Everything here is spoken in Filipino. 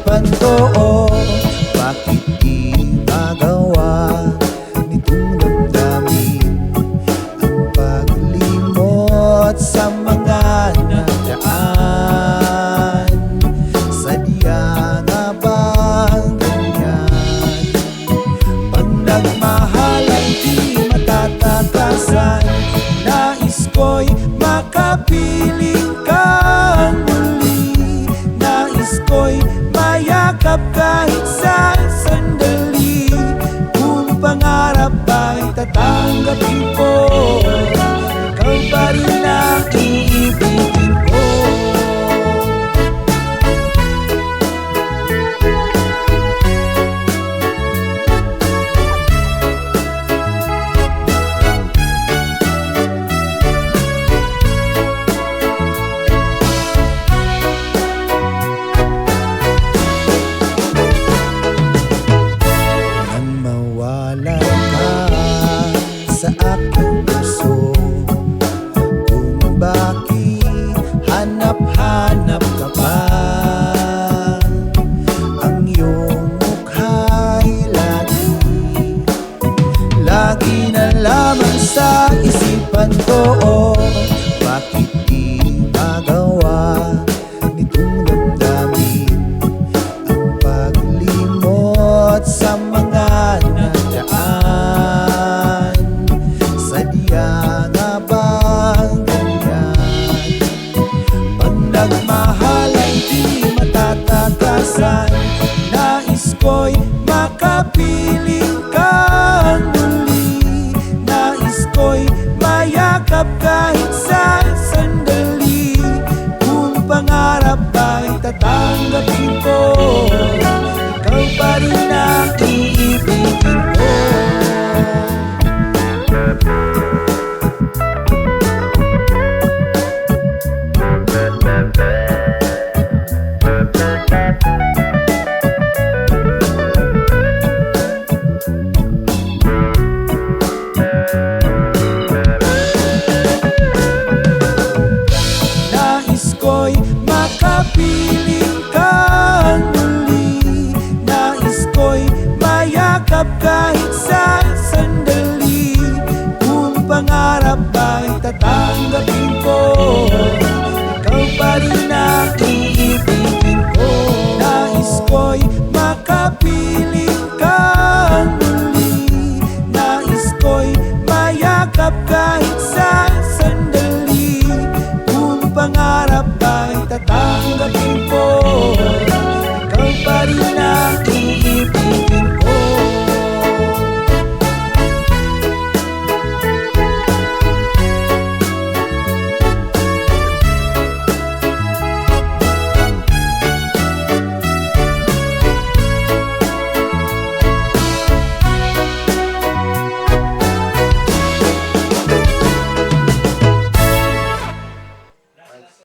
isipan ko, bakit di magawa nitong damdamin ang paglimot sa mga nagdaan? Sadya nga bang ganyan? Pag nagmahal ay di matatakasan, nais ko'y makapiling kang muli. Nais ko'y mayakap kahit sa sandali. Kung pangarap ay tatanggapin ko, ikaw pa rin ang iibigin ko. Sa aking puso, kung bakit hanap-hanap ka pa, ang iyong mukha'y lagi na lamang sa isipan ko. Bakit di magawa nitong damdamin ang paglimot sa mga nagdaan? Sadya nga bang ganyan? Pag nagmahal ay di matatakasan, nais ko'y makapiling kang muli. Nais ko'y mayakap kahit sa sandali. Kung pangarap ay tatanggapin ko, ikaw pa rin ang iibigin ko. Nais ko'y makapiling kang muli. Nais ko'y mayakap kahit sa sandali. Kung pangarap ay tatanggapin ko, ikaw pa rin ang iibigin ko. Nais ko'y